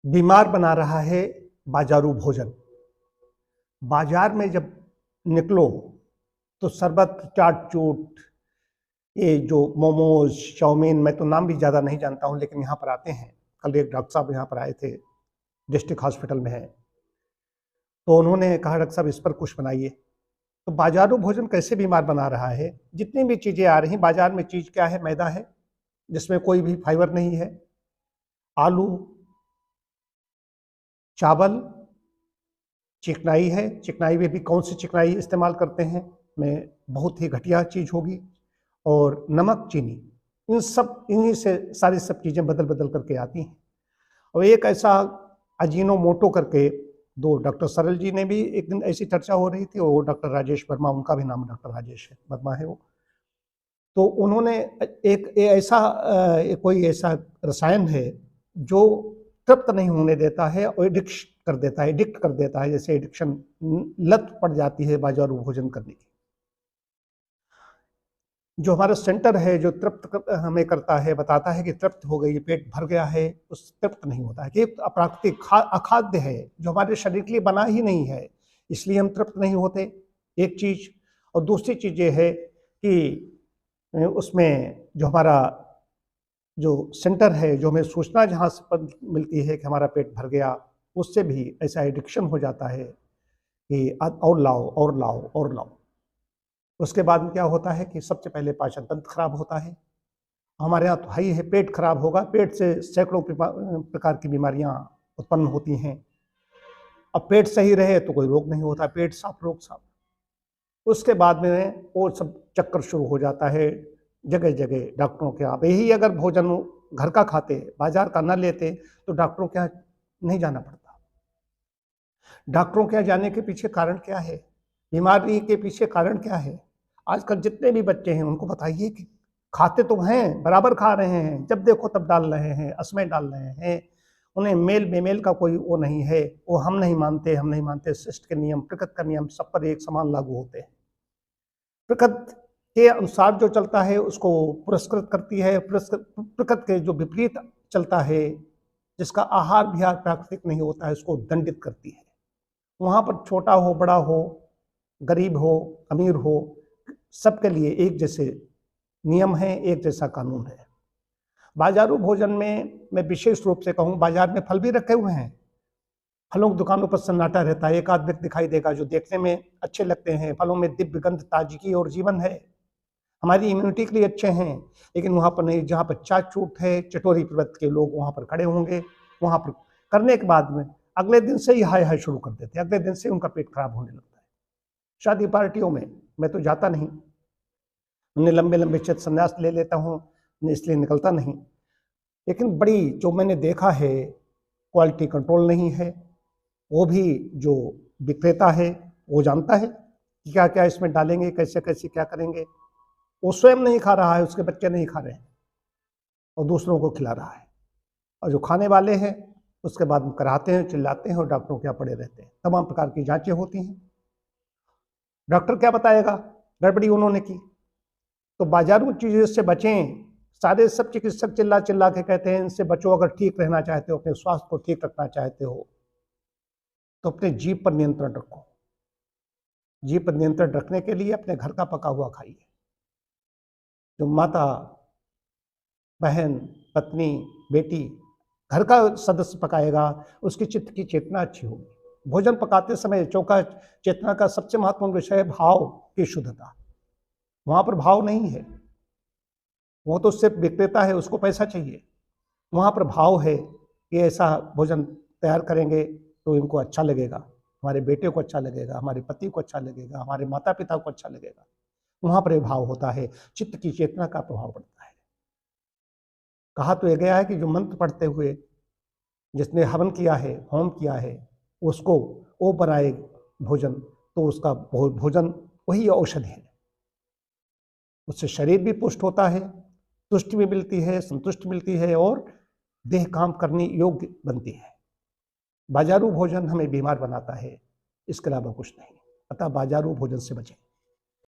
बीमार बना रहा है बाजारू भोजन। बाजार में जब निकलो तो शरबत, चाट चूट, ये जो मोमोज, चाउमीन, मैं तो नाम भी ज़्यादा नहीं जानता हूँ, लेकिन यहाँ पर आते हैं। कल एक डॉक्टर साहब यहाँ पर आए थे, डिस्ट्रिक्ट हॉस्पिटल में है, तो उन्होंने कहा डॉक्टर साहब इस पर कुछ बनाइए। तो बाजारू भोजन कैसे बीमार बना रहा है। जितनी भी चीज़ें आ रही बाजार में, चीज़ क्या है? मैदा है, जिसमें कोई भी फाइबर नहीं है। आलू, चावल, चिकनाई है, चिकनाई में भी कौन सी चिकनाई इस्तेमाल करते हैं, में बहुत ही घटिया चीज़ होगी। और नमक, चीनी, इन्हीं से सारी सब चीज़ें बदल बदल करके आती हैं। और एक ऐसा अजीनोमोटो करके, दो डॉक्टर सरल जी ने भी एक दिन ऐसी चर्चा हो रही थी, वो डॉक्टर राजेश वर्मा, उनका भी नाम डॉक्टर राजेश वर्मा है वो, तो उन्होंने एक ऐसा कोई ऐसा रसायन है जो तृप्त नहीं होने देता है और एडिक्ट कर देता है, जैसे एडिक्शन, लत पड़ जाती है बाजारू भोजन करने की। जो हमारा सेंटर है, जो तृप्त हमें करता है, बताता है कि तृप्त हो गई, पेट भर गया है, उस तृप्त नहीं होता है कि अप्राकृतिक अखाद्य है, जो हमारे शरीर के लिए बना ही नहीं है, इसलिए हम तृप्त नहीं होते, एक चीज। और दूसरी चीज ये है कि उसमें जो हमारा जो सेंटर है, जो हमें सूचना जहाँ से मिलती है कि हमारा पेट भर गया, उससे भी ऐसा एडिक्शन हो जाता है कि और लाओ और लाओ और लाओ। उसके बाद में क्या होता है कि सबसे पहले पाचन तंत्र खराब होता है। हमारे यहाँ तो हाई है, पेट खराब होगा, पेट से सैकड़ों प्रकार की बीमारियां उत्पन्न होती हैं। अब पेट सही रहे तो कोई रोग नहीं होता, पेट साफ रोग साफ। उसके बाद में वो सब चक्कर शुरू हो जाता है, जगह जगह डॉक्टरों के यहाँ। यही अगर भोजन घर का खाते, बाजार का न लेते, तो डॉक्टरों के यहाँ नहीं जाना पड़ता। डॉक्टरों के यहाँ जाने के पीछे कारण क्या है, बीमारी के पीछे कारण क्या है? आजकल जितने भी बच्चे हैं उनको बताइए कि खाते तो हैं, बराबर खा रहे हैं, जब देखो तब डाल रहे हैं, असमय डाल रहे हैं, उन्हें मेल बेमेल का कोई वो नहीं है। वो हम नहीं मानते, शिष्ट के नियम, प्रकृति का नियम सब पर एक समान लागू होते हैं। प्रकृति के अनुसार जो चलता है उसको पुरस्कृत करती है, प्रकृति के जो विपरीत चलता है, जिसका आहार विहार प्राकृतिक नहीं होता है, उसको दंडित करती है। वहाँ पर छोटा हो, बड़ा हो, गरीब हो, अमीर हो, सबके लिए एक जैसे नियम है, एक जैसा कानून है। बाजारू भोजन में मैं विशेष रूप से कहूँ, बाजार में फल भी रखे हुए हैं, फलों की दुकानों पर सन्नाटा रहता है, एक आध व्यक्ति दिखाई देगा जो देखने में अच्छे लगते हैं। फलों में दिव्य गंध, ताजगी और जीवन है, हमारी इम्यूनिटी के लिए अच्छे हैं। लेकिन वहाँ पर नहीं, जहाँ पर चाट चूट है, चटोरी प्रवृत्ति के लोग वहाँ पर खड़े होंगे, वहाँ पर करने के बाद में अगले दिन से ही हाय हाय शुरू कर देते हैं, अगले दिन से उनका पेट खराब होने लगता है। शादी पार्टियों में मैं तो जाता नहीं, उन्हें लंबे लंबे चित संन्यास ले लेता हूँ, इसलिए निकलता नहीं। लेकिन बड़ी जो मैंने देखा है, क्वालिटी कंट्रोल नहीं है। वो भी जो विक्रेता है वो जानता है कि क्या क्या इसमें डालेंगे, कैसे कैसे क्या करेंगे। वो स्वयं नहीं खा रहा है, उसके बच्चे नहीं खा रहे हैं, और दूसरों को खिला रहा है। और जो खाने वाले हैं उसके बाद कराते हैं, चिल्लाते हैं और डॉक्टरों के यहाँ पड़े रहते हैं। तमाम प्रकार की जांचें होती हैं, डॉक्टर क्या बताएगा, गड़बड़ी उन्होंने की। तो बाजारू चीज़ों से बचें। सारे सब चिकित्सक चिल्ला चिल्ला के कहते हैं इनसे बचो। अगर ठीक रहना चाहते हो, अपने स्वास्थ्य को ठीक रखना चाहते हो, तो अपने जीभ पर नियंत्रण रखो। जीभ पर नियंत्रण रखने के लिए अपने घर का पका हुआ खाइए। जो माता, बहन, पत्नी, बेटी घर का सदस्य पकाएगा, उसकी चित्त की चेतना अच्छी होगी। भोजन पकाते समय चौका चेतना का सबसे महत्वपूर्ण विषय है भाव की शुद्धता। वहाँ पर भाव नहीं है, वो तो सिर्फ विक्रेता है, उसको पैसा चाहिए। वहाँ पर भाव है कि ऐसा भोजन तैयार करेंगे तो इनको अच्छा लगेगा, हमारे बेटे को अच्छा लगेगा, हमारे पति को अच्छा लगेगा, हमारे माता पिता को अच्छा लगेगा। वहाँ पर भाव होता है, चित्त की चेतना का प्रभाव पड़ता है। कहा तो यह गया है कि जो मंत्र पढ़ते हुए जिसने हवन किया है, होम किया है, उसको वो बनाए भोजन, तो उसका भोजन वही औषधि है। उससे शरीर भी पुष्ट होता है, तुष्टि भी मिलती है, संतुष्टि मिलती है, और देह काम करने योग्य बनती है। बाजारू भोजन हमें बीमार बनाता है, इसके अलावा कुछ नहीं। अतः बाजारू भोजन से बचें।